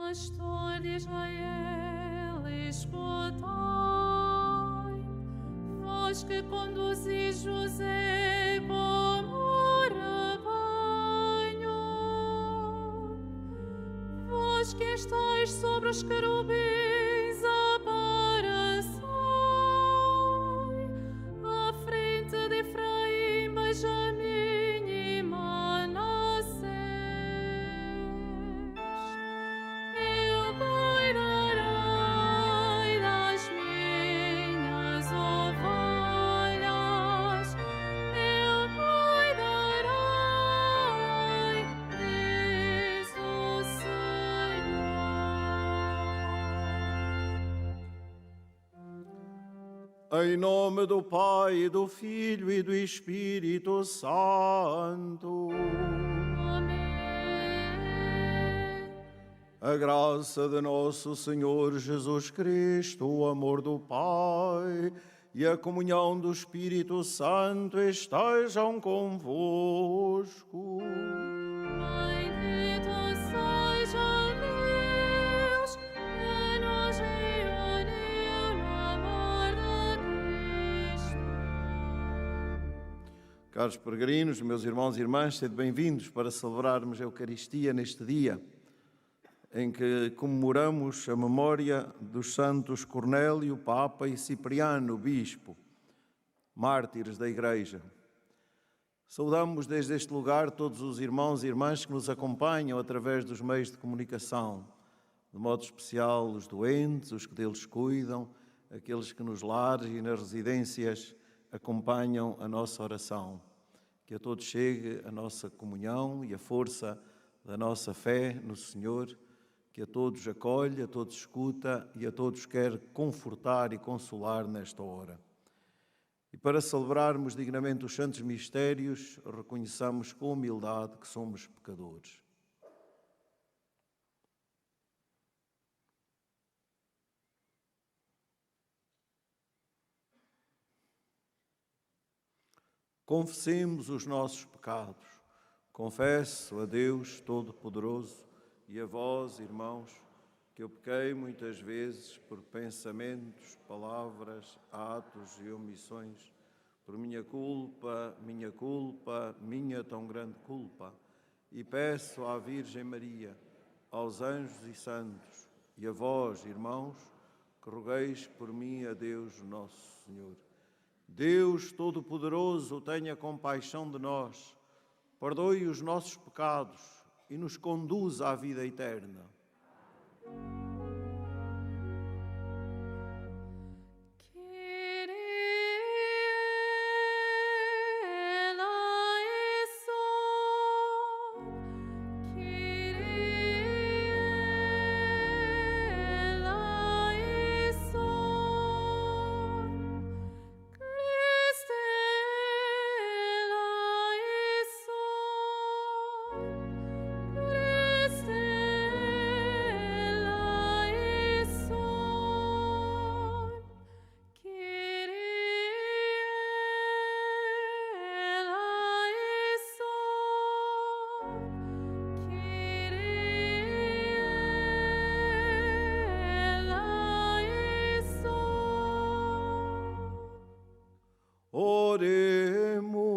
Pastor de Israel, escutai, vós que conduzis José como rebanho, vós que estáis sobre os querubins, aparecei à frente de Efraim, Benjamim e Manassés. Eu cuidarei das minhas ovelhas, eu cuidarei, diz o Senhor. Em nome do Pai, do Filho e do Espírito Santo. Amém. A graça de nosso Senhor Jesus Cristo, o amor do Pai e a comunhão do Espírito Santo estejam convosco. Bendito seja Deus, que nos reuniu no amor de Cristo. Caros peregrinos, meus irmãos e irmãs, sede bem-vindos para celebrarmos a Eucaristia neste dia em que comemoramos a memória dos santos Cornélio, Papa, e Cipriano, Bispo, mártires da Igreja. Saudamos desde este lugar todos os irmãos e irmãs que nos acompanham através dos meios de comunicação, de modo especial os doentes, os que deles cuidam, aqueles que nos lares e nas residências acompanham a nossa oração. Que a todos chegue a nossa comunhão e a força da nossa fé no Senhor, que a todos acolhe, a todos escuta e a todos quer confortar e consolar nesta hora. E para celebrarmos dignamente os santos mistérios, reconheçamos com humildade que somos pecadores. Confessemos os nossos pecados. Confesso a Deus Todo-Poderoso e a vós, irmãos, que eu pequei muitas vezes por pensamentos, palavras, atos e omissões, por minha culpa, minha tão grande culpa, e peço à Virgem Maria, aos anjos e santos, e a vós, irmãos, que rogueis por mim a Deus nosso Senhor. Deus Todo-Poderoso, tenha compaixão de nós, perdoe os nossos pecados e nos conduza à vida eterna. Oremos.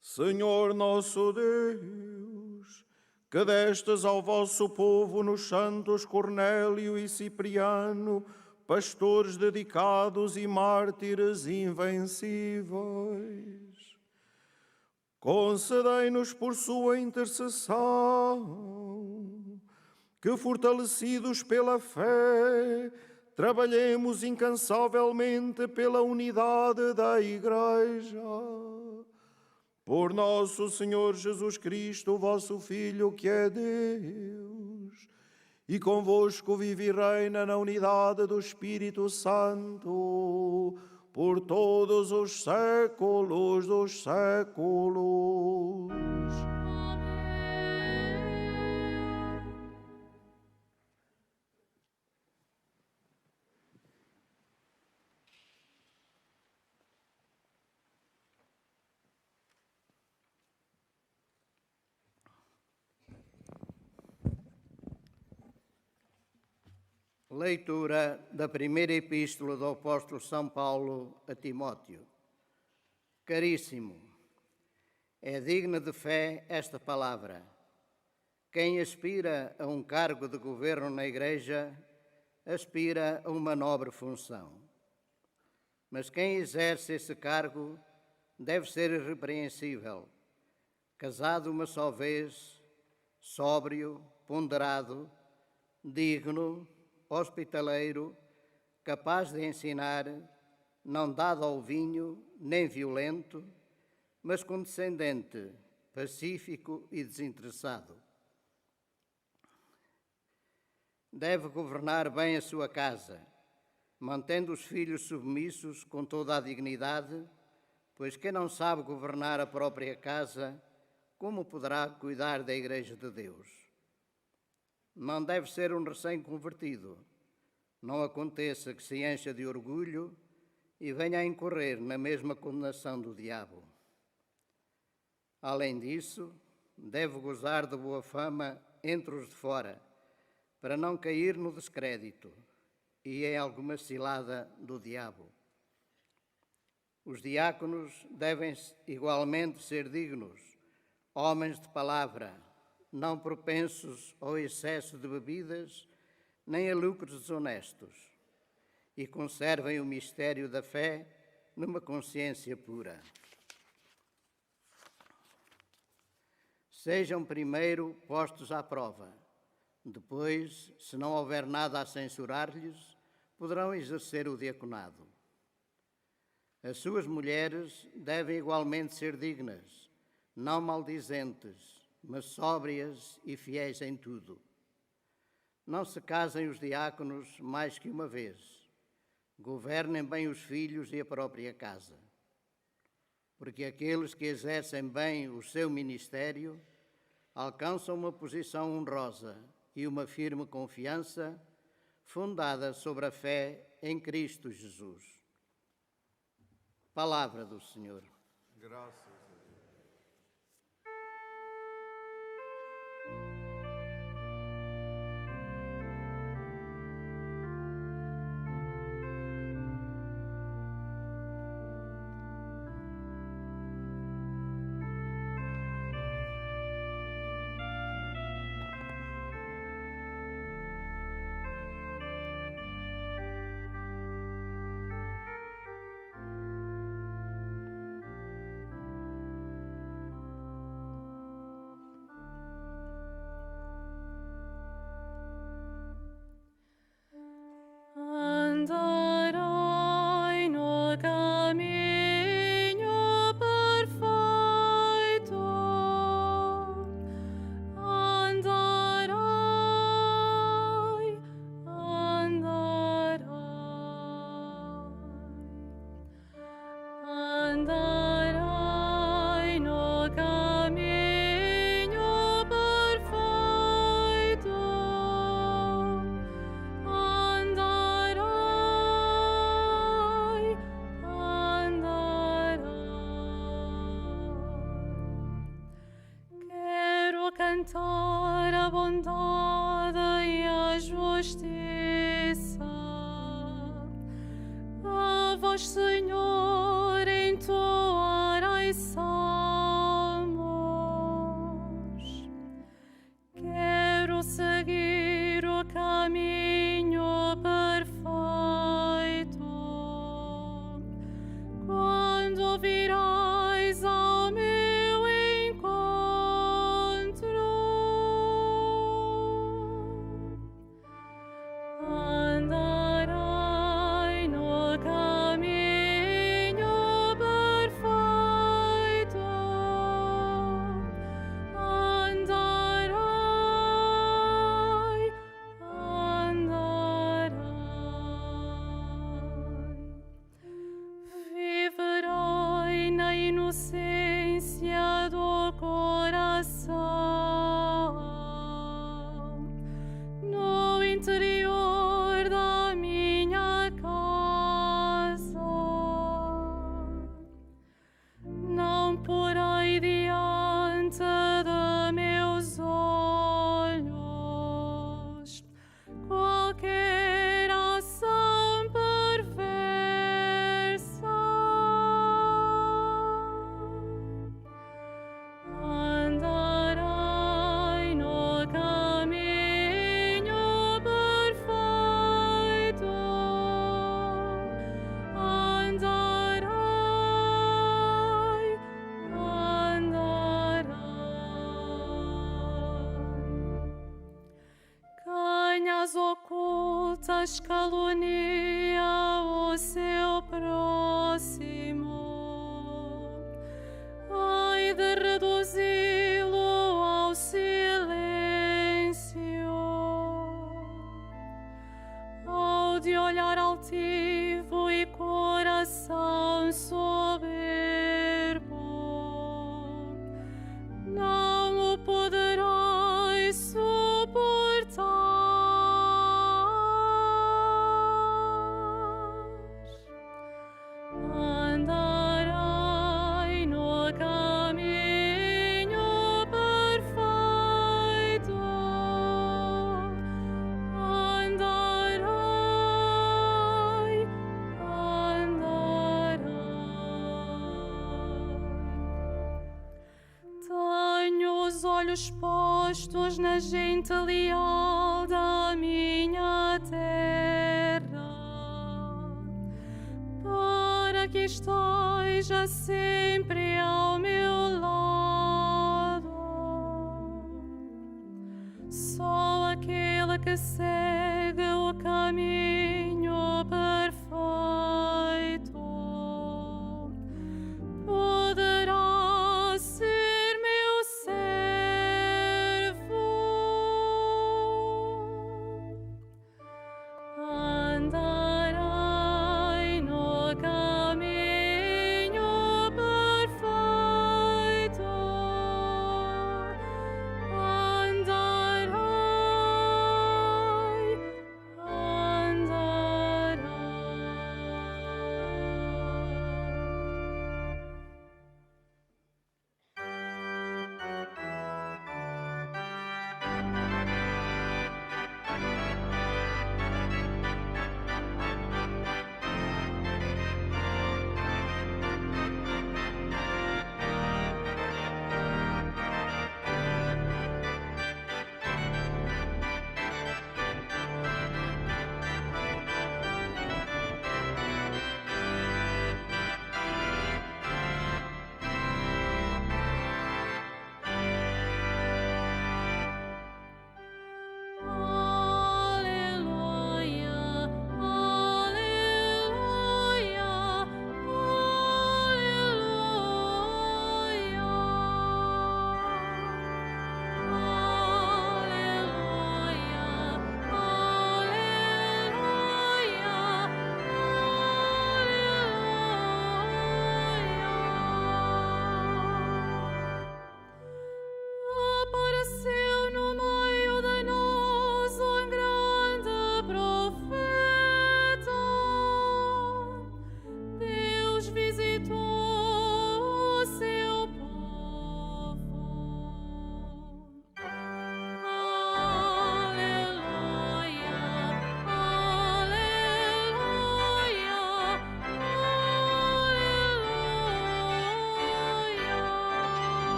Senhor nosso Deus, que destes ao vosso povo nos santos Cornélio e Cipriano, pastores dedicados e mártires invencíveis, concedei-nos por sua intercessão, que fortalecidos pela fé, trabalhemos incansavelmente pela unidade da Igreja. Por nosso Senhor Jesus Cristo, vosso Filho, que é Deus, e convosco vive e reina na unidade do Espírito Santo, por todos os séculos dos séculos. Leitura da primeira epístola do apóstolo São Paulo a Timóteo. Caríssimo, é digna de fé esta palavra. Quem aspira a um cargo de governo na Igreja, aspira a uma nobre função. Mas quem exerce esse cargo deve ser irrepreensível, casado uma só vez, sóbrio, ponderado, digno, hospitaleiro, capaz de ensinar, não dado ao vinho, nem violento, mas condescendente, pacífico e desinteressado. Deve governar bem a sua casa, mantendo os filhos submissos com toda a dignidade, pois quem não sabe governar a própria casa, como poderá cuidar da Igreja de Deus? Não deve ser um recém-convertido. Não aconteça que se encha de orgulho e venha a incorrer na mesma condenação do diabo. Além disso, deve gozar de boa fama entre os de fora, para não cair no descrédito e em alguma cilada do diabo. Os diáconos devem igualmente ser dignos, homens de palavra, não propensos ao excesso de bebidas, nem a lucros desonestos, e conservem o mistério da fé numa consciência pura. Sejam primeiro postos à prova. Depois, se não houver nada a censurar-lhes, poderão exercer o diaconado. As suas mulheres devem igualmente ser dignas, não maldizentes, mas sóbrias e fiéis em tudo. Não se casem os diáconos mais que uma vez. Governem bem os filhos e a própria casa. Porque aqueles que exercem bem o seu ministério alcançam uma posição honrosa e uma firme confiança fundada sobre a fé em Cristo Jesus. Palavra do Senhor. Graças. Andarai no caminho perfeito, andarai, andarai no caminho perfeito. Quero cantar a bondade e a justiça. A vós, Senhor, entoarai salmos. Quero seguir o caminho perfeito. Quando virais ao meu encontro, andarai no caminho perfeito. Andarai, viverai na inocência do coração, no interior da minha casa. Não porei diante de meus olhos qualquer muitas calunia o seu próximo. Ai de reduzi-lo ao silêncio, ao de olhar altivo e coração soberbo, não o poderás suportar. Andarei no caminho perfeito, andarei. Tenho os olhos postos na gente leal da minha terra, para que esteja sempre ao meu lado. Só aquele que segue o caminho perfeito poderá ser meu servo. Andarei no caminho perfeito, andarei.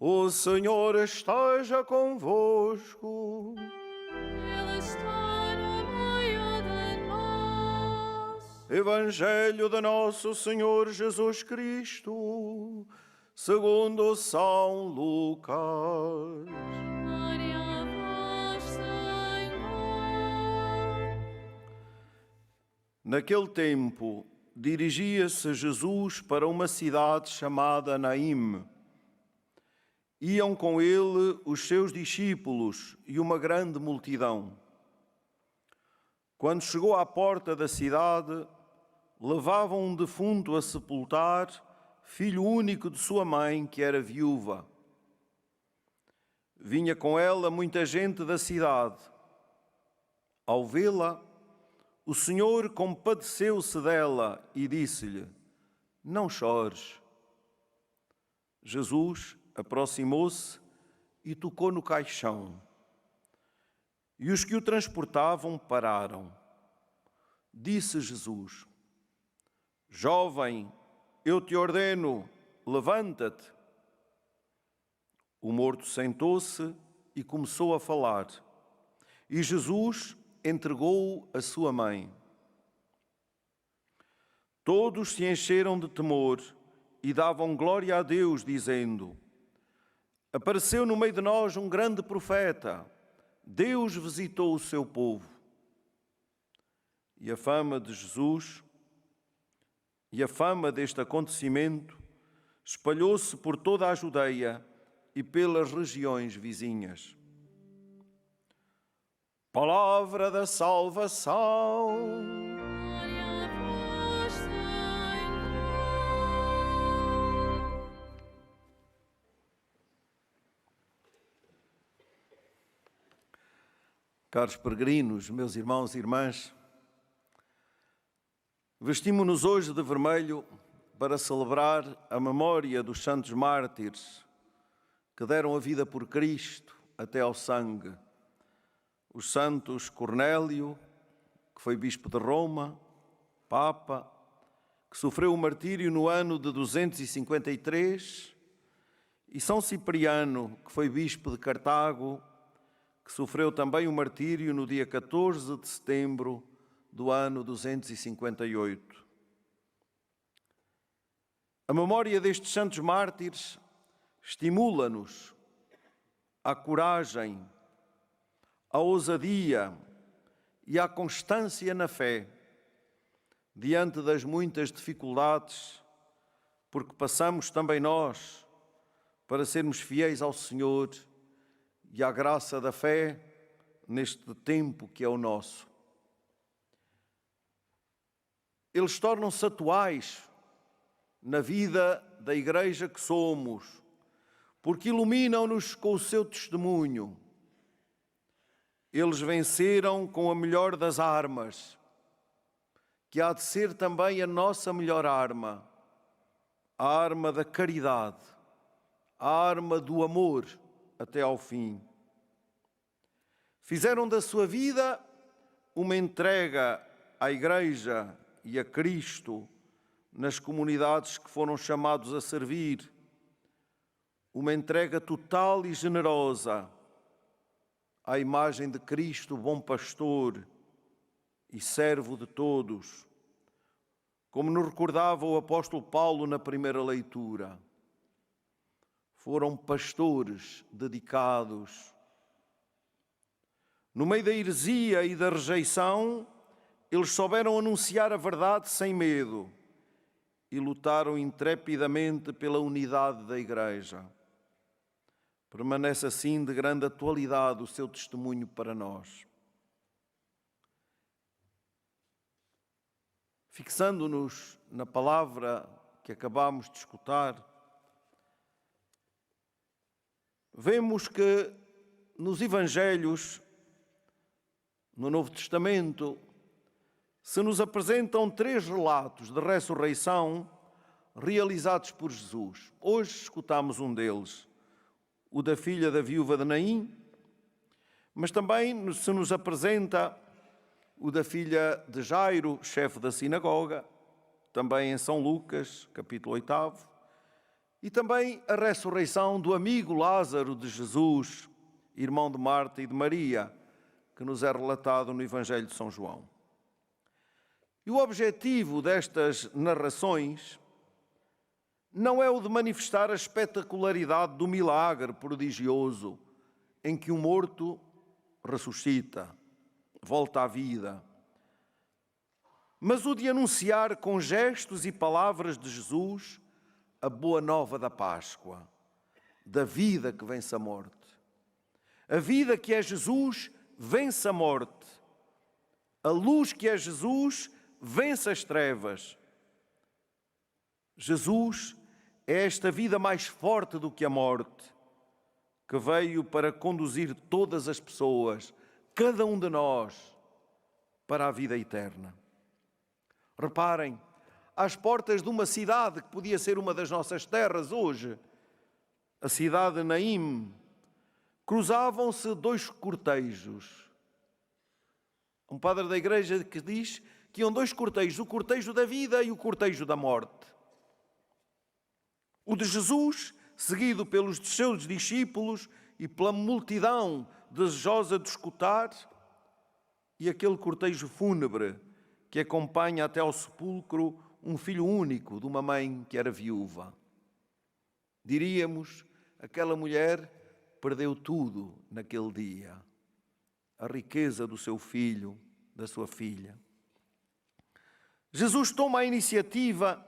O Senhor esteja convosco. Ele está no meio de nós. Evangelho de Nosso Senhor Jesus Cristo, segundo São Lucas. Glória a vós, Senhor. Naquele tempo, dirigia-se Jesus para uma cidade chamada Naim. Iam com ele os seus discípulos e uma grande multidão. Quando chegou à porta da cidade, levavam um defunto a sepultar, filho único de sua mãe, que era viúva. Vinha com ela muita gente da cidade. Ao vê-la, o Senhor compadeceu-se dela e disse-lhe: "Não chores." Jesus aproximou-se e tocou no caixão. E os que o transportavam pararam. Disse Jesus: "Jovem, eu te ordeno, levanta-te." O morto sentou-se e começou a falar. E Jesus entregou-o à sua mãe. Todos se encheram de temor e davam glória a Deus, dizendo: "Apareceu no meio de nós um grande profeta. Deus visitou o seu povo e a fama de Jesus e a fama deste acontecimento espalhou-se por toda a Judeia e pelas regiões vizinhas. Palavra da salvação. Glória a vós, Senhor. Caros peregrinos, meus irmãos e irmãs, vestimos-nos hoje de vermelho para celebrar a memória dos santos mártires que deram a vida por Cristo até ao sangue. Os santos Cornélio, que foi bispo de Roma, Papa, que sofreu o martírio no ano de 253, e São Cipriano, que foi bispo de Cartago, que sofreu também o martírio no dia 14 de setembro do ano 258. A memória destes santos mártires estimula-nos à coragem, à ousadia e à constância na fé, diante das muitas dificuldades, porque passamos também nós para sermos fiéis ao Senhor e à graça da fé neste tempo que é o nosso. Eles tornam-se atuais na vida da Igreja que somos, porque iluminam-nos com o seu testemunho. Eles venceram com a melhor das armas, que há de ser também a nossa melhor arma, a arma da caridade, a arma do amor até ao fim. Fizeram da sua vida uma entrega à Igreja e a Cristo nas comunidades que foram chamados a servir, uma entrega total e generosa à imagem de Cristo, bom pastor e servo de todos, como nos recordava o apóstolo Paulo na primeira leitura. Foram pastores dedicados. No meio da heresia e da rejeição, eles souberam anunciar a verdade sem medo e lutaram intrepidamente pela unidade da Igreja. Permanece assim de grande atualidade o seu testemunho para nós. Fixando-nos na palavra que acabamos de escutar, vemos que nos Evangelhos, no Novo Testamento, se nos apresentam 3 relatos de ressurreição realizados por Jesus. Hoje escutamos um deles, o da filha da viúva de Naim, mas também se nos apresenta o da filha de Jairo, chefe da sinagoga, também em São Lucas, capítulo 8, e também a ressurreição do amigo Lázaro de Jesus, irmão de Marta e de Maria, que nos é relatado no Evangelho de São João. E o objetivo destas narrações não é o de manifestar a espetacularidade do milagre prodigioso em que um morto ressuscita, volta à vida, mas o de anunciar com gestos e palavras de Jesus a boa nova da Páscoa, da vida que vence a morte. A vida que é Jesus vence a morte. A luz que é Jesus vence as trevas. Jesus é esta vida mais forte do que a morte, que veio para conduzir todas as pessoas, cada um de nós, para a vida eterna. Reparem, às portas de uma cidade que podia ser uma das nossas terras hoje, a cidade de Naim, cruzavam-se 2 cortejos. Um padre da igreja que diz que iam 2 cortejos, o cortejo da vida e o cortejo da morte. O de Jesus, seguido pelos seus discípulos e pela multidão desejosa de escutar, e aquele cortejo fúnebre que acompanha até ao sepulcro um filho único de uma mãe que era viúva. Diríamos, aquela mulher perdeu tudo naquele dia. a riqueza do seu filho, da sua filha. Jesus toma a iniciativa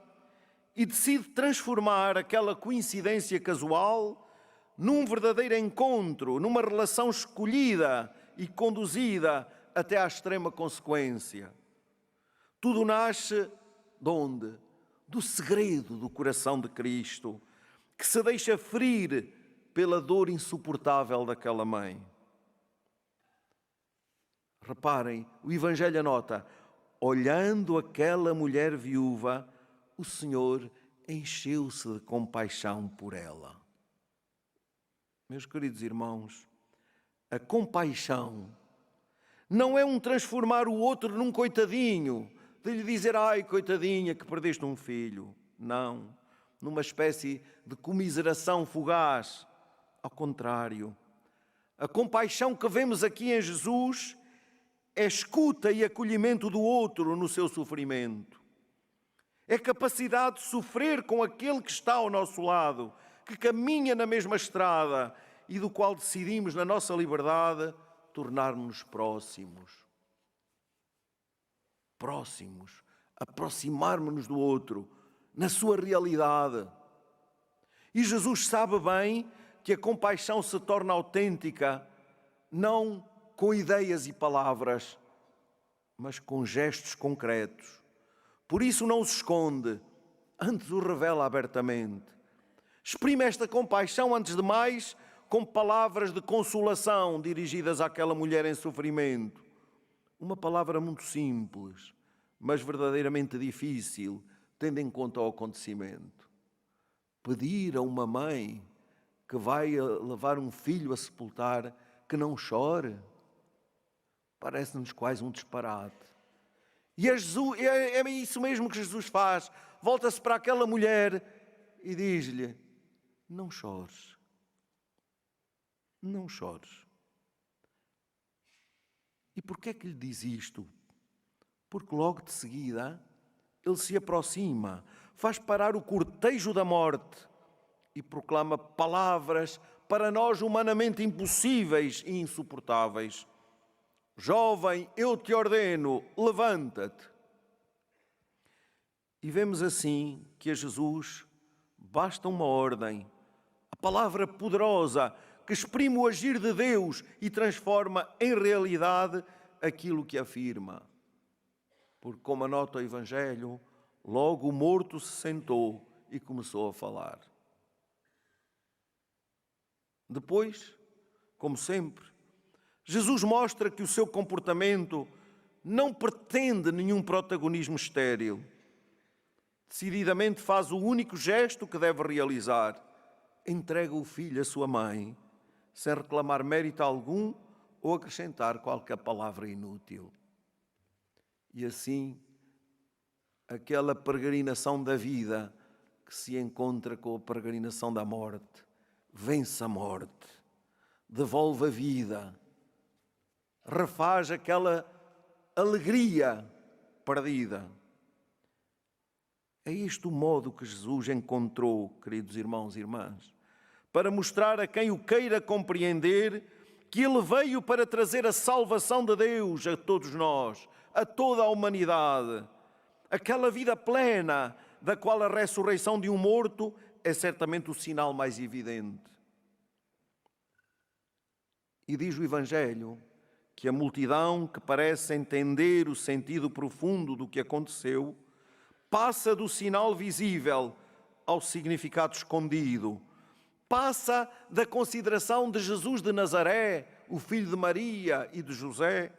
e decide transformar aquela coincidência casual num verdadeiro encontro, numa relação escolhida e conduzida até à extrema consequência. Tudo nasce de onde? Do segredo do coração de Cristo, que se deixa ferir pela dor insuportável daquela mãe. Reparem, o Evangelho anota: olhando aquela mulher viúva, o Senhor encheu-se de compaixão por ela. Meus queridos irmãos, a compaixão não é um transformar o outro num coitadinho, de lhe dizer, ai, coitadinha, que perdeste um filho. Não, numa espécie de comiseração fugaz. Ao contrário, a compaixão que vemos aqui em Jesus é escuta e acolhimento do outro no seu sofrimento. É capacidade de sofrer com aquele que está ao nosso lado, que caminha na mesma estrada e do qual decidimos, na nossa liberdade, tornar-nos próximos. Próximos, aproximar-nos do outro, na sua realidade. E Jesus sabe bem que a compaixão se torna autêntica, não com ideias e palavras, mas com gestos concretos. Por isso não se esconde, antes o revela abertamente. Exprime esta compaixão, antes de mais, com palavras de consolação dirigidas àquela mulher em sofrimento. Uma palavra muito simples, mas verdadeiramente difícil, tendo em conta o acontecimento. Pedir a uma mãe que vai levar um filho a sepultar que não chore, parece-nos quase um disparate. E é isso mesmo que Jesus faz. Volta-se para aquela mulher e diz-lhe, não chores. Não chores. E porquê é que lhe diz isto? Porque logo de seguida ele se aproxima, faz parar o cortejo da morte e proclama palavras para nós humanamente impossíveis e insuportáveis. Jovem, eu te ordeno, levanta-te. E vemos assim que a Jesus basta uma ordem, a palavra poderosa que exprime o agir de Deus e transforma em realidade aquilo que afirma. Porque, como anota o Evangelho, logo o morto se sentou e começou a falar. Depois, como sempre, Jesus mostra que o seu comportamento não pretende nenhum protagonismo estéril. Decididamente faz o único gesto que deve realizar. Entrega o filho à sua mãe, sem reclamar mérito algum ou acrescentar qualquer palavra inútil. E assim, aquela peregrinação da vida que se encontra com a peregrinação da morte, vence a morte, devolve a vida, refaz aquela alegria perdida. É este o modo que Jesus encontrou, queridos irmãos e irmãs, para mostrar a quem o queira compreender que Ele veio para trazer a salvação de Deus a todos nós, a toda a humanidade. Aquela vida plena da qual a ressurreição de um morto é certamente o sinal mais evidente. E diz o Evangelho que a multidão que parece entender o sentido profundo do que aconteceu passa do sinal visível ao significado escondido. Passa da consideração de Jesus de Nazaré, o filho de Maria e de José,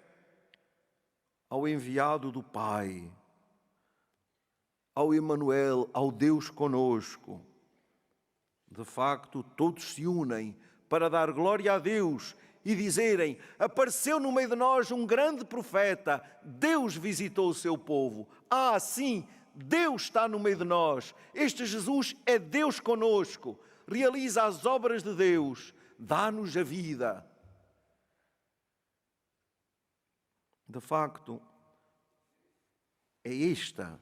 ao enviado do Pai, ao Emanuel, ao Deus conosco. De facto, todos se unem para dar glória a Deus e dizerem, apareceu no meio de nós um grande profeta, Deus visitou o seu povo. Ah, sim, Deus está no meio de nós. Este Jesus é Deus conosco, realiza as obras de Deus, dá-nos a vida. De facto, é esta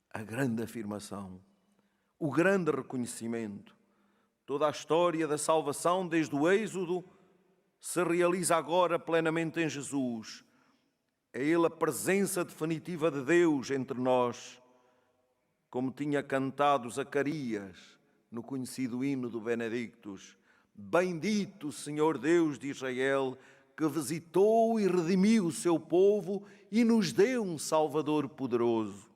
a grande afirmação, o grande reconhecimento. Toda a história da salvação, desde o Êxodo se realiza agora plenamente em Jesus. É Ele a presença definitiva de Deus entre nós, como tinha cantado Zacarias no conhecido hino do Benedictus. Bendito Senhor Deus de Israel, que visitou e redimiu o seu povo e nos deu um Salvador poderoso.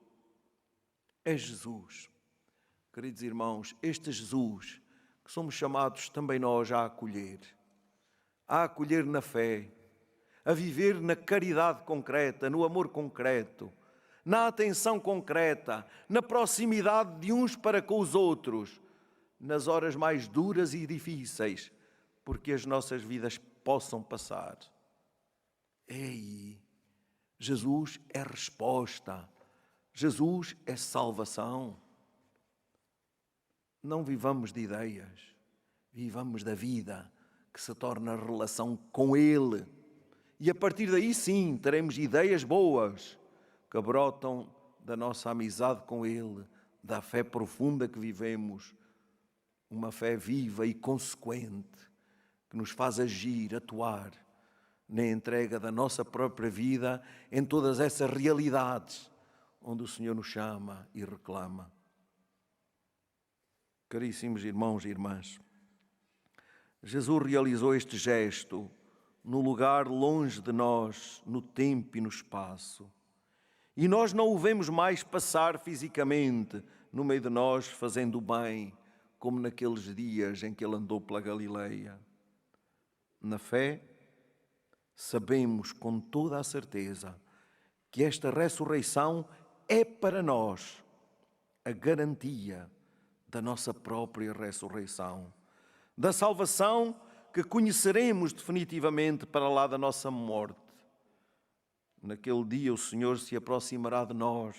É Jesus. Queridos irmãos, este Jesus que somos chamados também nós a acolher na fé, a viver na caridade concreta, no amor concreto, na atenção concreta, na proximidade de uns para com os outros, nas horas mais duras e difíceis, porque as nossas vidas possam passar. É aí. Jesus é resposta. Jesus é salvação. Não vivamos de ideias, vivamos da vida, que se torna relação com Ele. E a partir daí sim, teremos ideias boas que brotam da nossa amizade com Ele, da fé profunda que vivemos, uma fé viva e consequente, que nos faz agir, atuar na entrega da nossa própria vida em todas essas realidades onde o Senhor nos chama e reclama. Caríssimos irmãos e irmãs, Jesus realizou este gesto no lugar longe de nós, no tempo e no espaço. E nós não o vemos mais passar fisicamente no meio de nós, fazendo o bem, como naqueles dias em que ele andou pela Galileia. Na fé, sabemos com toda a certeza que esta ressurreição é para nós a garantia da nossa própria ressurreição, da salvação que conheceremos definitivamente para lá da nossa morte. Naquele dia o Senhor se aproximará de nós,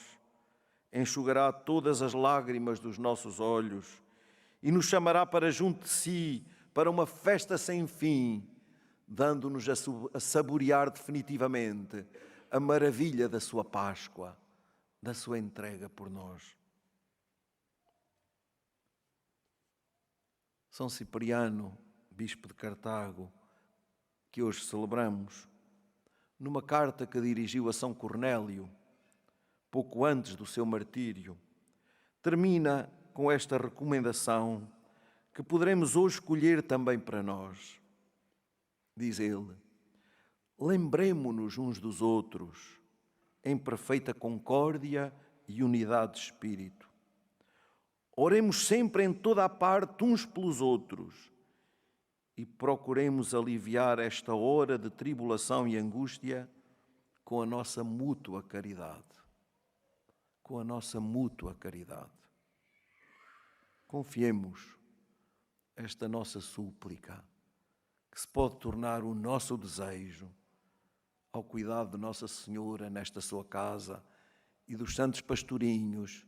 enxugará todas as lágrimas dos nossos olhos e nos chamará para junto de si, para uma festa sem fim, dando-nos a saborear definitivamente a maravilha da sua Páscoa, da sua entrega por nós. São Cipriano, bispo de Cartago, que hoje celebramos, numa carta que dirigiu a São Cornélio, pouco antes do seu martírio, termina com esta recomendação que poderemos hoje escolher também para nós. Diz ele: lembremo-nos uns dos outros em perfeita concórdia e unidade de espírito. Oremos sempre em toda a parte uns pelos outros e procuremos aliviar esta hora de tribulação e angústia com a nossa mútua caridade. Com a nossa mútua caridade. Confiemos esta nossa súplica, que se pode tornar o nosso desejo, ao cuidado de Nossa Senhora nesta sua casa e dos santos pastorinhos,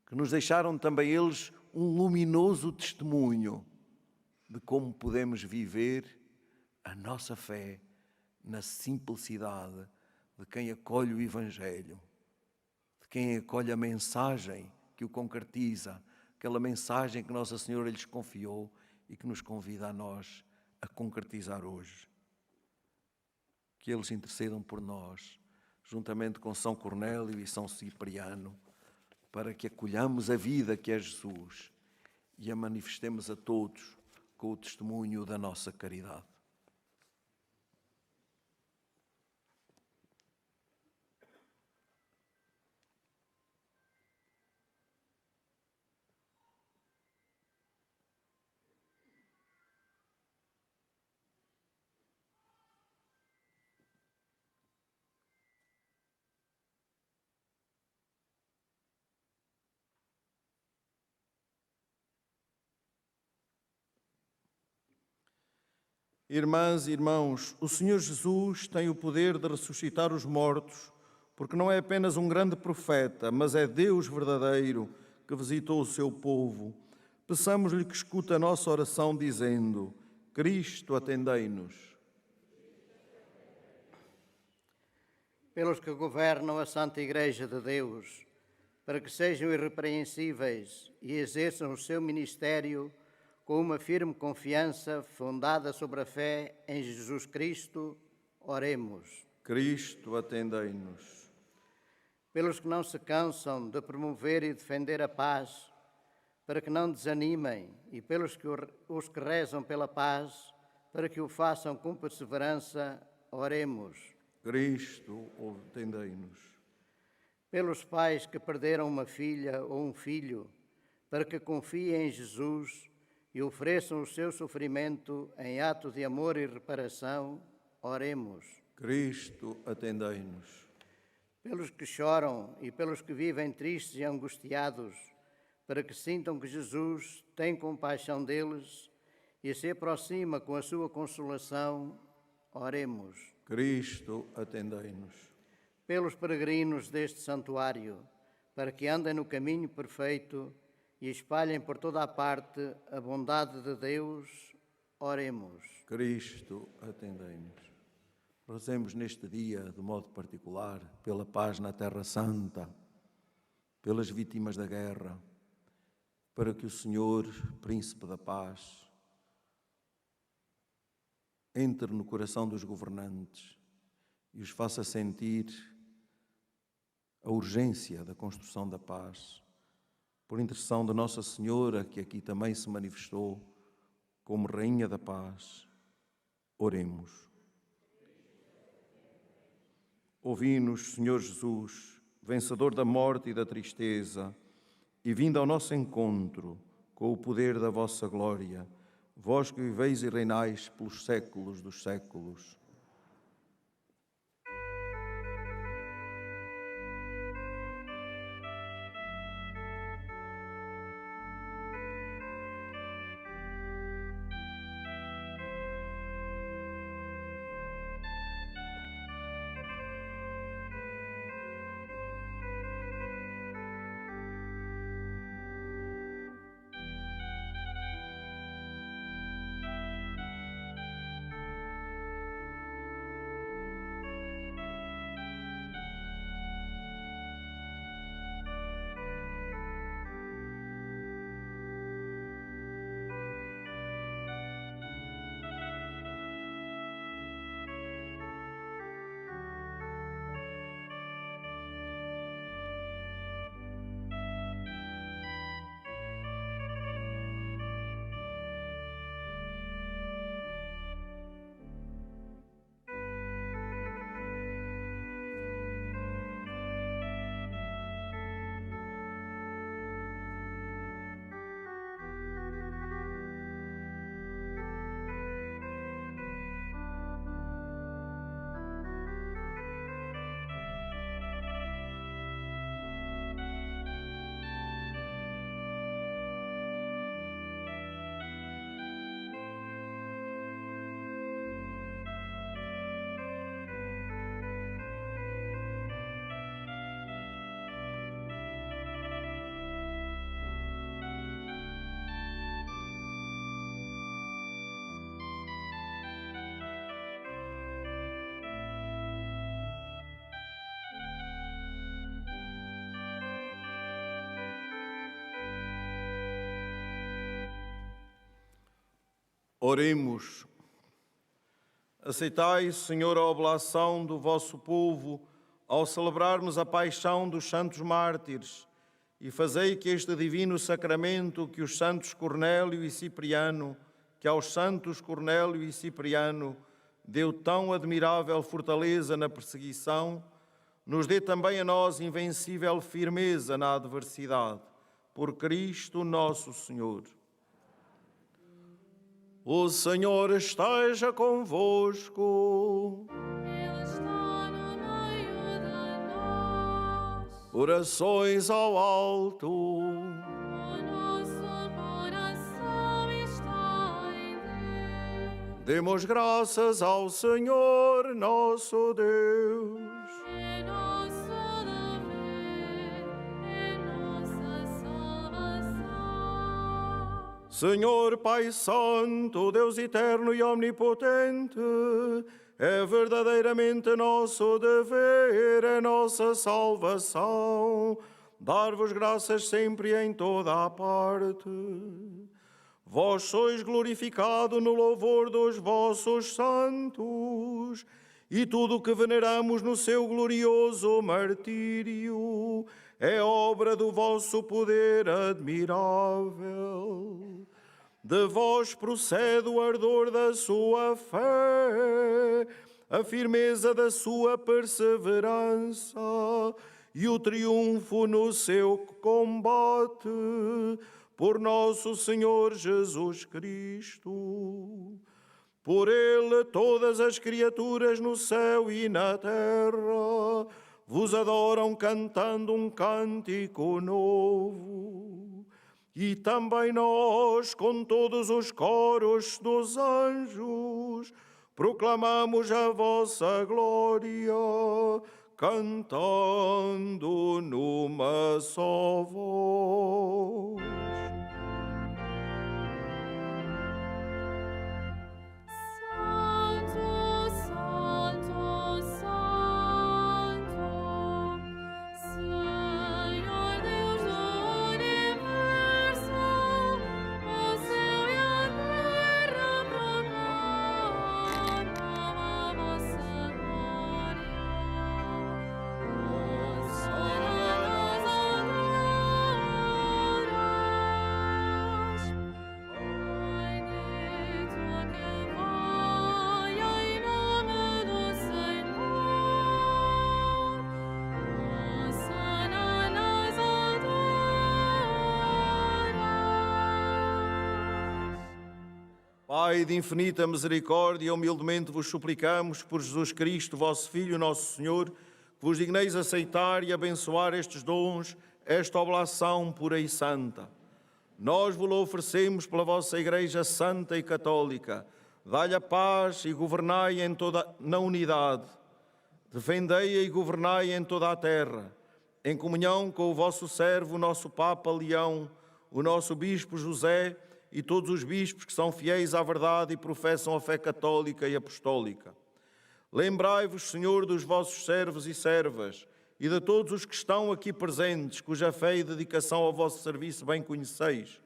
que nos deixaram também eles um luminoso testemunho de como podemos viver a nossa fé na simplicidade de quem acolhe o Evangelho, de quem acolhe a mensagem que o concretiza, aquela mensagem que Nossa Senhora lhes confiou e que nos convida a nós a concretizar hoje. Que eles intercedam por nós, juntamente com São Cornélio e São Cipriano, para que acolhamos a vida que é Jesus e a manifestemos a todos com o testemunho da nossa caridade. Irmãs e irmãos, o Senhor Jesus tem o poder de ressuscitar os mortos, porque não é apenas um grande profeta, mas é Deus verdadeiro que visitou o seu povo. Peçamos-lhe que escute a nossa oração dizendo: Cristo, atendei-nos. Pelos que governam a Santa Igreja de Deus, para que sejam irrepreensíveis e exerçam o seu ministério com uma firme confiança fundada sobre a fé em Jesus Cristo, oremos. Cristo, atendei-nos. Pelos que não se cansam de promover e defender a paz, para que não desanimem, e pelos que os que rezam pela paz, para que o façam com perseverança, oremos. Cristo, atendei-nos. Pelos pais que perderam uma filha ou um filho, para que confiem em Jesus e ofereçam o seu sofrimento em ato de amor e reparação, oremos. Cristo, atendei-nos. Pelos que choram e pelos que vivem tristes e angustiados, para que sintam que Jesus tem compaixão deles e se aproxima com a sua consolação, oremos. Cristo, atendei-nos. Pelos peregrinos deste santuário, para que andem no caminho perfeito e espalhem por toda a parte a bondade de Deus, oremos. Cristo, atendei-nos. Rezemos neste dia, de modo particular, pela paz na Terra Santa, pelas vítimas da guerra, para que o Senhor, Príncipe da Paz, entre no coração dos governantes e os faça sentir a urgência da construção da paz, por intercessão de Nossa Senhora, que aqui também se manifestou como Rainha da Paz, oremos. Ouvi-nos, Senhor Jesus, vencedor da morte e da tristeza, e vindo ao nosso encontro com o poder da vossa glória, vós que viveis e reinais pelos séculos dos séculos. Oremos. Aceitai, Senhor, a oblação do vosso povo ao celebrarmos a paixão dos santos mártires e fazei que este divino sacramento que os santos Cornélio e Cipriano, que aos santos Cornélio e Cipriano deu tão admirável fortaleza na perseguição, nos dê também a nós invencível firmeza na adversidade. Por Cristo nosso Senhor. O Senhor esteja convosco. Ele está no meio de nós. Orações ao alto. O nosso coração está em Deus. Demos graças ao Senhor nosso Deus. É nosso dever, é nossa salvação. Senhor Pai Santo, Deus eterno e omnipotente, é verdadeiramente nosso dever, é nossa salvação, dar-vos graças sempre e em toda a parte. Vós sois glorificado no louvor dos vossos santos, e tudo o que veneramos no seu glorioso martírio é obra do vosso poder admirável. De vós procede o ardor da sua fé, a firmeza da sua perseverança e o triunfo no seu combate, por nosso Senhor Jesus Cristo. Por ele todas as criaturas no céu e na terra vos adoram cantando um cântico novo. E também nós, com todos os coros dos anjos, proclamamos a vossa glória, cantando numa só voz. Santo, Santo, Santo, Senhor Deus do universo, o céu e a terra proclamam a vossa glória. Pai de infinita misericórdia, humildemente vos suplicamos, por Jesus Cristo, vosso Filho, nosso Senhor, que vos digneis aceitar e abençoar estes dons, esta oblação pura e santa. Nós vos oferecemos pela vossa Igreja Santa e Católica. Dai-lhe a paz e governai na unidade. Defendei-a e governai em toda a terra, em comunhão com o vosso servo, o nosso Papa Leão, o nosso Bispo José e todos os bispos que são fiéis à verdade e professam a fé católica e apostólica. Lembrai-vos, Senhor, dos vossos servos e servas e de todos os que estão aqui presentes, cuja fé e dedicação ao vosso serviço bem conheceis.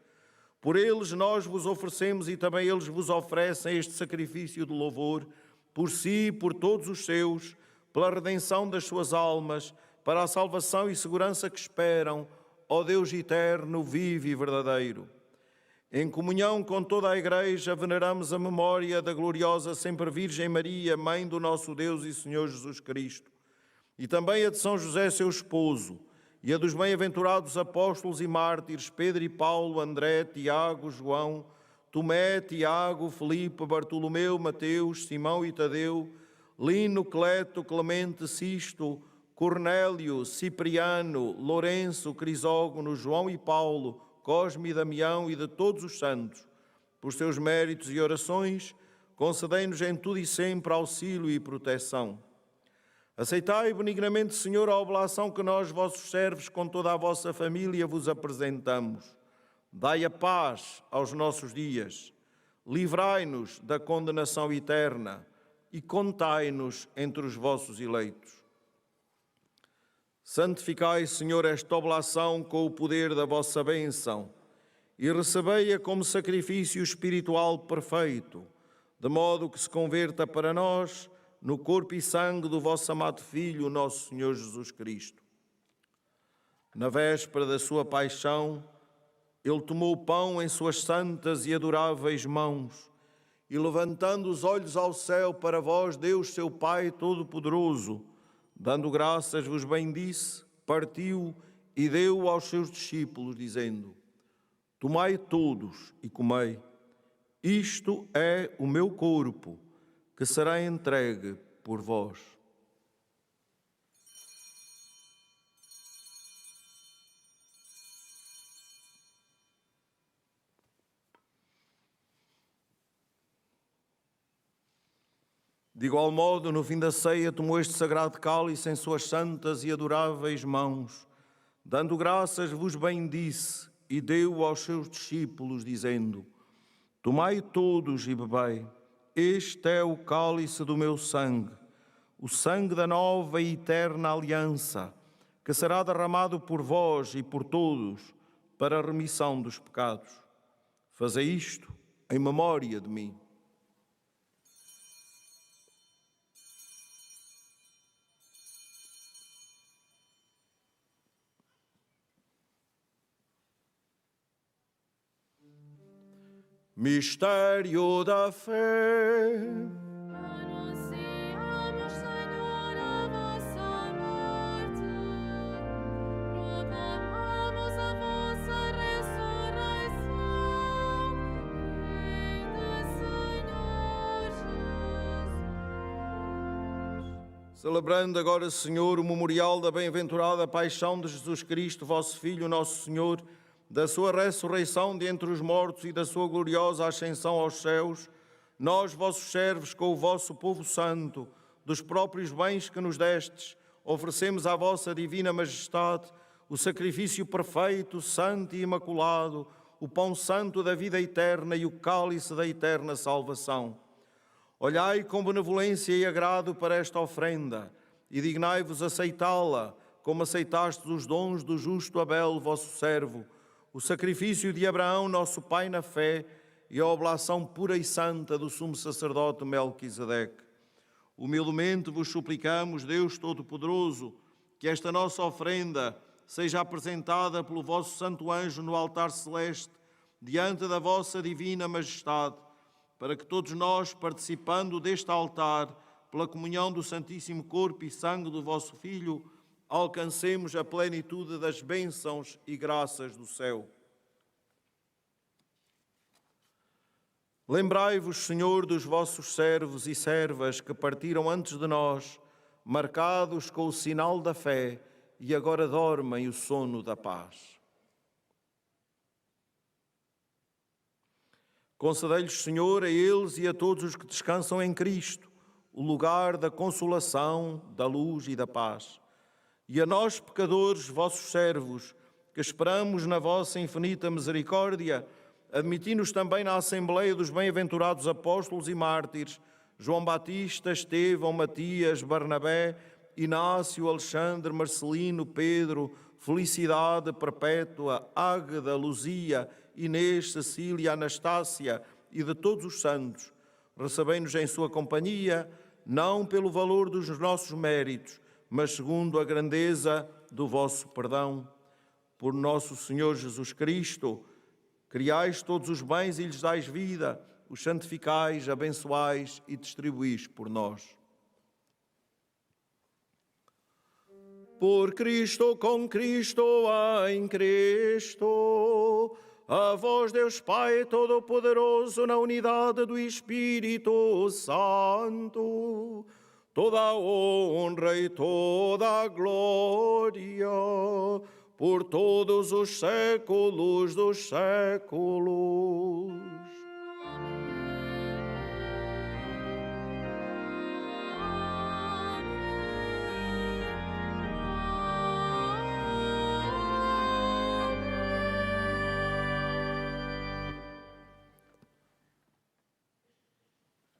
Por eles nós vos oferecemos e também eles vos oferecem este sacrifício de louvor, por si e por todos os seus, pela redenção das suas almas, para a salvação e segurança que esperam, ó Deus eterno, vivo e verdadeiro. Em comunhão com toda a Igreja, veneramos a memória da gloriosa Sempre Virgem Maria, Mãe do nosso Deus e Senhor Jesus Cristo, e também a de São José, seu esposo, e a dos bem-aventurados apóstolos e mártires Pedro e Paulo, André, Tiago, João, Tomé, Tiago, Filipe, Bartolomeu, Mateus, Simão e Tadeu, Lino, Cleto, Clemente, Sisto, Cornélio, Cipriano, Lourenço, Crisógono, João e Paulo, Cosme e Damião e de todos os santos. Por seus méritos e orações, concedei-nos em tudo e sempre auxílio e proteção. Aceitai benignamente, Senhor, a oblação que nós, vossos servos, com toda a vossa família, vos apresentamos. Dai a paz aos nossos dias. Livrai-nos da condenação eterna e contai-nos entre os vossos eleitos. Santificai, Senhor, esta oblação com o poder da vossa bênção e recebei-a como sacrifício espiritual perfeito, de modo que se converta para nós no corpo e sangue do vosso amado Filho, nosso Senhor Jesus Cristo. Na véspera da sua paixão, ele tomou o pão em suas santas e adoráveis mãos e, levantando os olhos ao céu para vós, Deus, seu Pai Todo-Poderoso, dando graças, vos bendisse, partiu e deu aos seus discípulos, dizendo: Tomai todos e comei. Isto é o meu corpo, que será entregue por vós. De igual modo, no fim da ceia, tomou este sagrado cálice em suas santas e adoráveis mãos, dando graças, vos bendisse e deu aos seus discípulos, dizendo: Tomai todos e bebei. Este é o cálice do meu sangue, o sangue da nova e eterna aliança, que será derramado por vós e por todos para a remissão dos pecados. Fazei isto em memória de mim. Mistério da fé. Anunciamos, Senhor, a vossa morte, proclamamos a vossa ressurreição. Vinde, Senhor Jesus. Celebrando agora, Senhor, o memorial da bem-aventurada paixão de Jesus Cristo, vosso Filho, nosso Senhor, da sua ressurreição de entre os mortos e da sua gloriosa ascensão aos céus, nós, vossos servos, com o vosso povo santo, dos próprios bens que nos destes, oferecemos à vossa divina majestade o sacrifício perfeito, santo e imaculado, o pão santo da vida eterna e o cálice da eterna salvação. Olhai com benevolência e agrado para esta ofrenda e dignai-vos aceitá-la, como aceitastes os dons do justo Abel, vosso servo, o sacrifício de Abraão, nosso pai na fé, e a oblação pura e santa do sumo sacerdote Melquisedeque. Humildemente vos suplicamos, Deus Todo-Poderoso, que esta nossa ofrenda seja apresentada pelo vosso santo anjo no altar celeste, diante da vossa divina majestade, para que todos nós, participando deste altar, pela comunhão do Santíssimo Corpo e Sangue do vosso Filho, alcancemos a plenitude das bênçãos e graças do céu. Lembrai-vos, Senhor, dos vossos servos e servas que partiram antes de nós, marcados com o sinal da fé, e agora dormem o sono da paz. Concedei-lhes, Senhor, a eles e a todos os que descansam em Cristo, o lugar da consolação, da luz e da paz. E a nós, pecadores, vossos servos, que esperamos na vossa infinita misericórdia, admiti-nos também na Assembleia dos bem-aventurados apóstolos e mártires, João Batista, Estevão, Matias, Barnabé, Inácio, Alexandre, Marcelino, Pedro, Felicidade, Perpétua, Águeda, Luzia, Inês, Cecília, Anastácia e de todos os santos. Recebei-nos em sua companhia, não pelo valor dos nossos méritos, mas segundo a grandeza do vosso perdão. Por nosso Senhor Jesus Cristo, criais todos os bens e lhes dais vida, os santificais, abençoais e distribuís por nós. Por Cristo, com Cristo, em Cristo, a vós, Deus Pai Todo-Poderoso, na unidade do Espírito Santo, toda a honra e toda a glória, por todos os séculos dos séculos.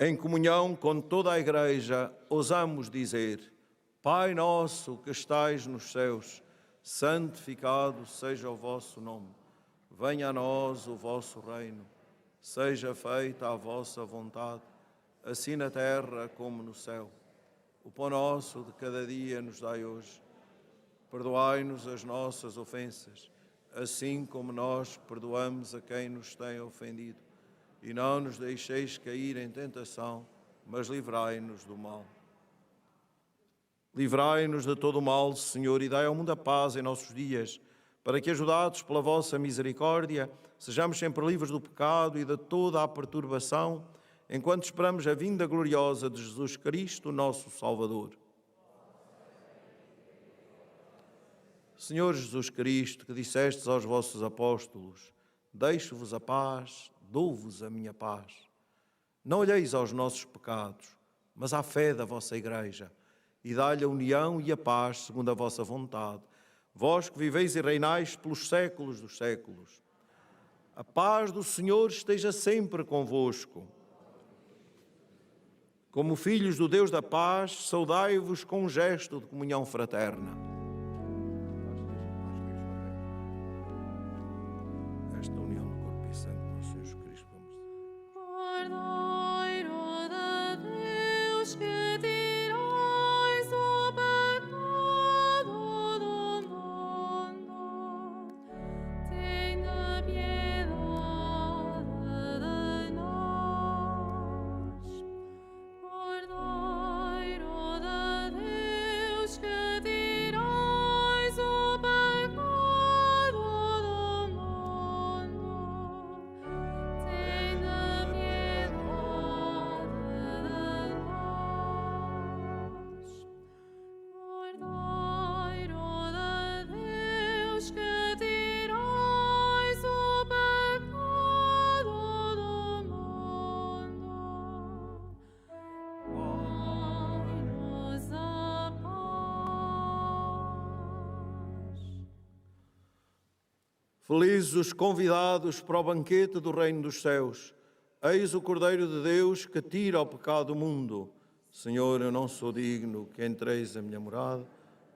Em comunhão com toda a Igreja, ousamos dizer: Pai nosso que estais nos céus, santificado seja o vosso nome. Venha a nós o vosso reino. Seja feita a vossa vontade, assim na terra como no céu. O pão nosso de cada dia nos dai hoje. Perdoai-nos as nossas ofensas, assim como nós perdoamos a quem nos tem ofendido. E não nos deixeis cair em tentação, mas livrai-nos do mal. Livrai-nos de todo o mal, Senhor, e dai ao mundo a paz em nossos dias, para que, ajudados pela vossa misericórdia, sejamos sempre livres do pecado e de toda a perturbação, enquanto esperamos a vinda gloriosa de Jesus Cristo, nosso Salvador. Senhor Jesus Cristo, que dissestes aos vossos apóstolos: deixo-vos a paz, dou-vos a minha paz. Não olheis aos nossos pecados, mas à fé da vossa Igreja, e dá-lhe a união e a paz segundo a vossa vontade, vós que viveis e reinais pelos séculos dos séculos. A paz do Senhor esteja sempre convosco. Como filhos do Deus da paz, saudai-vos com um gesto de comunhão fraterna. Esta união do corpo e sangue do nosso Senhor Felizes os convidados para o banquete do reino dos céus. Eis o Cordeiro de Deus que tira o pecado do mundo. Senhor, eu não sou digno que entreis a minha morada,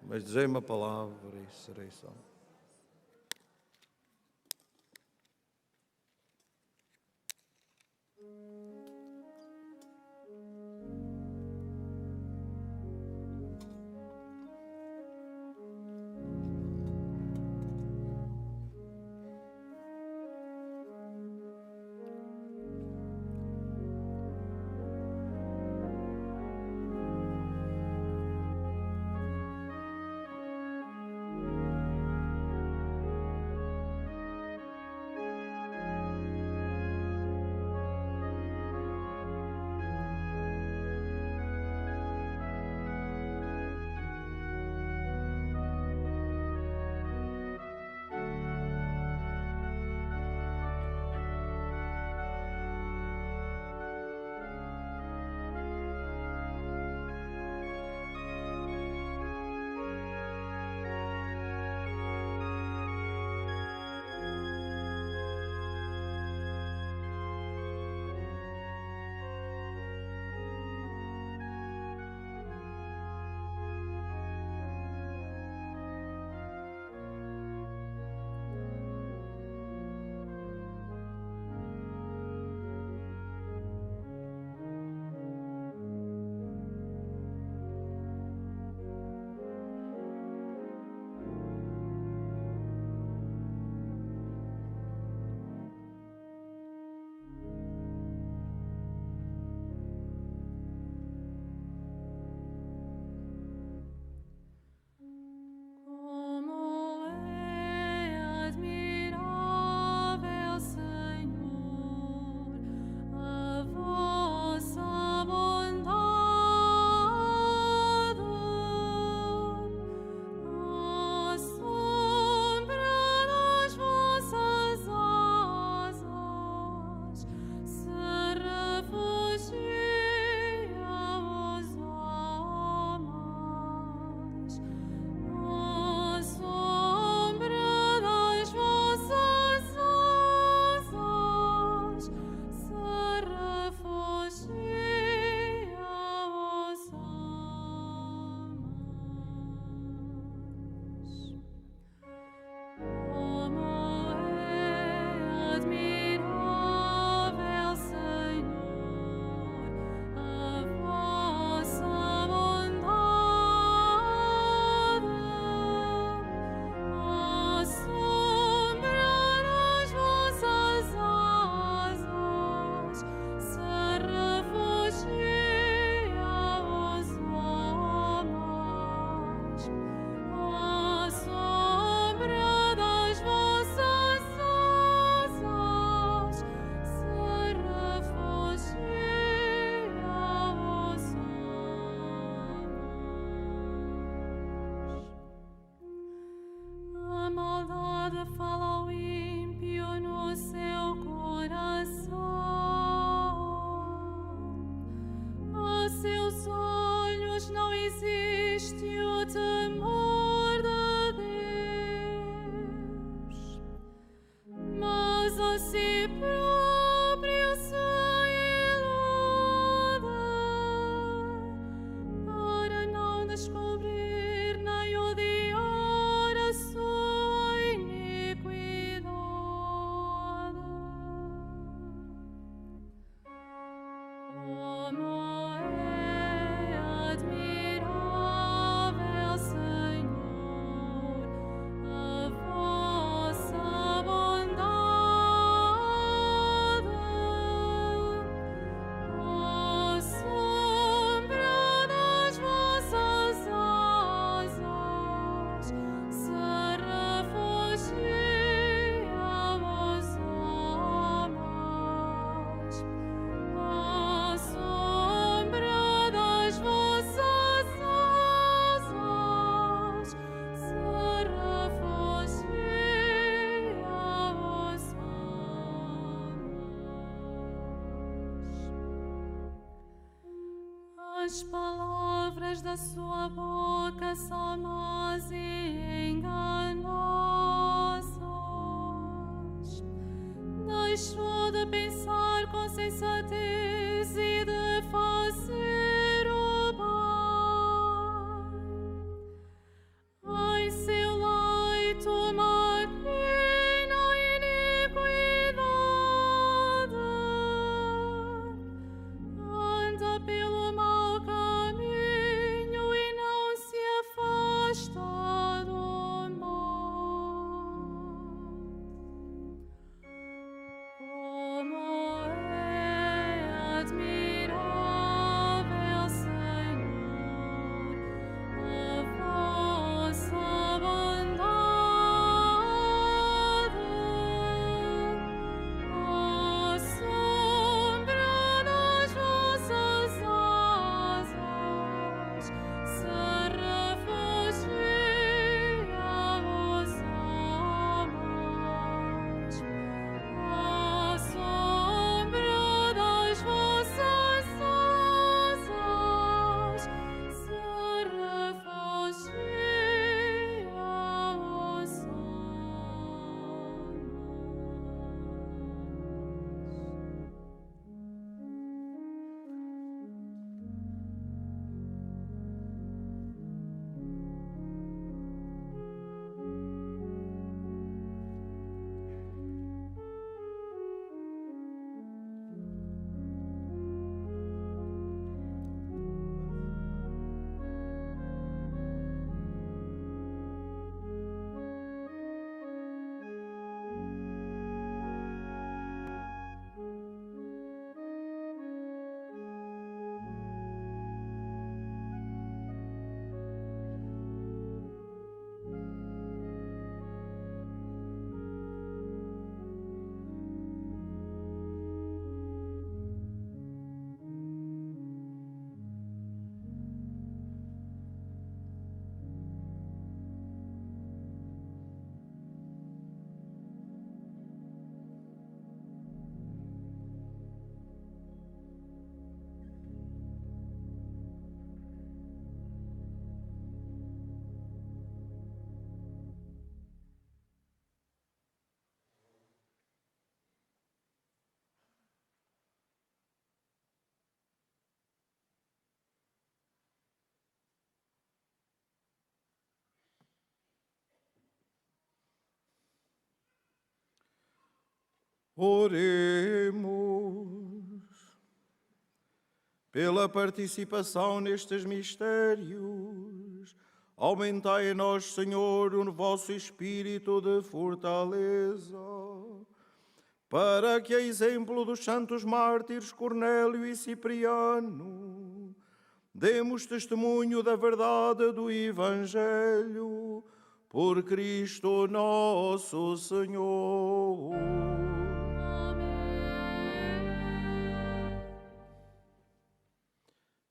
mas dizei-me a palavra e serei salvo. Como é admirável, Senhor, a vossa bondade, à sombra das vossas asas se refugia os homens. À sombra das vossas asas se refugia os homens. Como é admirável, Senhor, a vossa bondade, à sombra das vossas asas se refugia os homens. À sombra das vossas asas se refugia os homens. A maldade fala ao ímpio no seu coração. A seus olhos não existe o temor de Deus, mas a si próprio se ilude para não descobrir nem odiar a sua iniquidade. Como é admirável, Senhor, a vossa bondade, à sombra das vossas asas se refugia os homens. À sombra das vossas asas se refugia os homens. As palavras da sua boca são más e enganosas. sensatez e de fazer o bem. Em seu leito maquina a iniquidade, anda pelo mau caminho e não se afasta do mal. Como é admirável, Senhor, a vossa bondade, à sombra das vossas asas se refugia vos amas. À sombra das vossas asas se refugia vos Oremos. Pela participação nestes mistérios, aumentai em nós, Senhor, o vosso espírito de fortaleza, para que, a exemplo dos santos mártires Cornélio e Cipriano, demos testemunho da verdade do Evangelho, por Cristo nosso Senhor.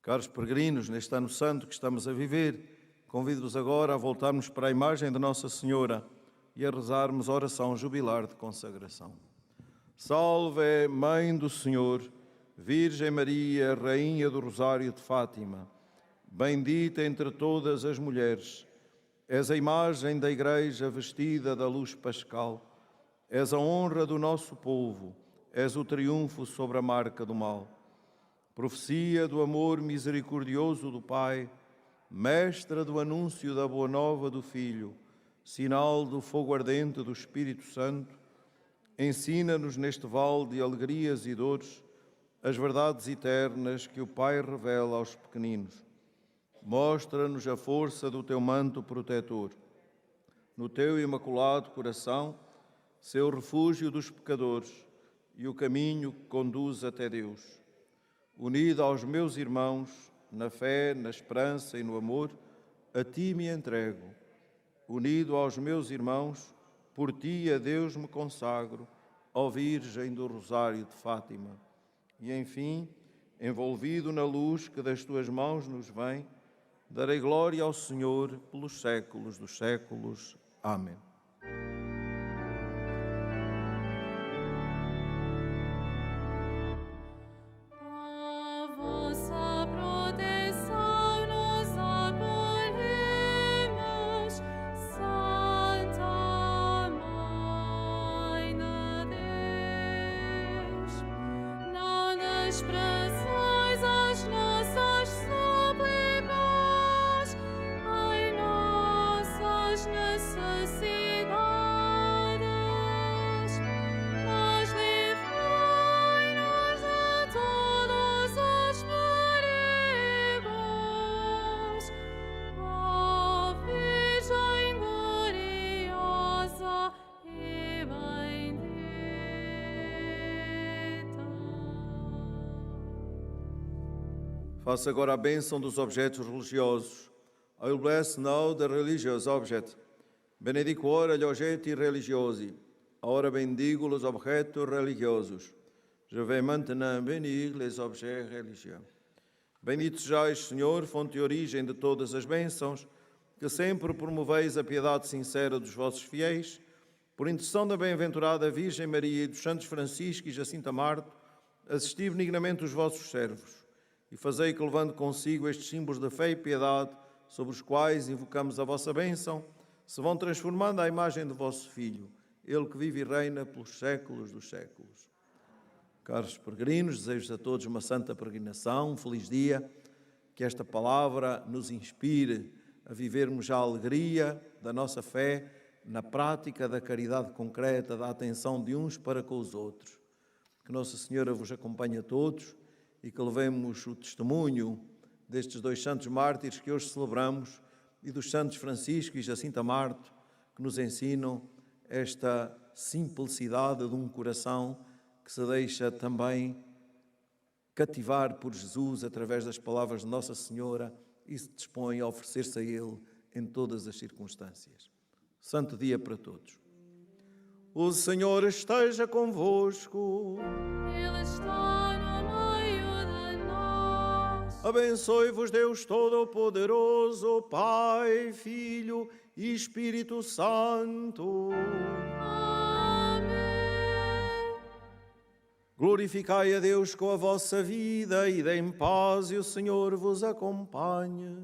Caros peregrinos, neste ano santo que estamos a viver, convido-vos agora a voltarmos para a imagem de Nossa Senhora e a rezarmos a oração jubilar de consagração. Salve, Mãe do Senhor, Virgem Maria, Rainha do Rosário de Fátima, bendita entre todas as mulheres, és a imagem da Igreja vestida da luz pascal, és a honra do nosso povo, és o triunfo sobre a marca do mal. Profecia do amor misericordioso do Pai, mestra do anúncio da boa nova do Filho, sinal do fogo ardente do Espírito Santo, ensina-nos neste vale de alegrias e dores as verdades eternas que o Pai revela aos pequeninos. Mostra-nos a força do teu manto protetor. No teu imaculado coração, seu refúgio dos pecadores e o caminho que conduz até Deus. Unido aos meus irmãos, na fé, na esperança e no amor, a ti me entrego. Unido aos meus irmãos, por ti a Deus me consagro, ó Virgem do Rosário de Fátima. E, enfim, envolvido na luz que das tuas mãos nos vem, darei glória ao Senhor pelos séculos dos séculos. Amém. Não expresseis as nossas súplicas em nossas necessidades, mas livrai-nos de todos os perigos, ó Virgem gloriosa e bendita. Faça agora a bênção dos objetos religiosos. I will bless now the religious object. Benedico ora gli oggetti religiosi. Ora bendigo os objetos religiosos. Je vais maintenant bénir les objets religieux. Bendito sejais, Senhor, fonte e origem de todas as bênçãos, que sempre promoveis a piedade sincera dos vossos fiéis, por intercessão da bem-aventurada Virgem Maria e dos santos Francisco e Jacinta Marto, assisti benignamente os vossos servos e fazei que, levando consigo estes símbolos de fé e piedade, sobre os quais invocamos a vossa bênção, se vão transformando à imagem do vosso Filho, Ele que vive e reina pelos séculos dos séculos. Caros peregrinos, desejo a todos uma santa peregrinação, um feliz dia, que esta palavra nos inspire a vivermos a alegria da nossa fé na prática da caridade concreta, da atenção de uns para com os outros. Que Nossa Senhora vos acompanhe a todos e que levemos o testemunho destes dois santos mártires que hoje celebramos e dos santos Francisco e Jacinta Marto, que nos ensinam esta simplicidade de um coração que se deixa também cativar por Jesus através das palavras de Nossa Senhora e se dispõe a oferecer-se a Ele em todas as circunstâncias. Santo dia para todos. O Senhor esteja convosco. Ele está no meio de nós. Abençoe-vos Deus Todo-Poderoso, Pai, Filho e Espírito Santo. Amém. Glorificai a Deus com a vossa vida e deem paz e o Senhor vos acompanhe.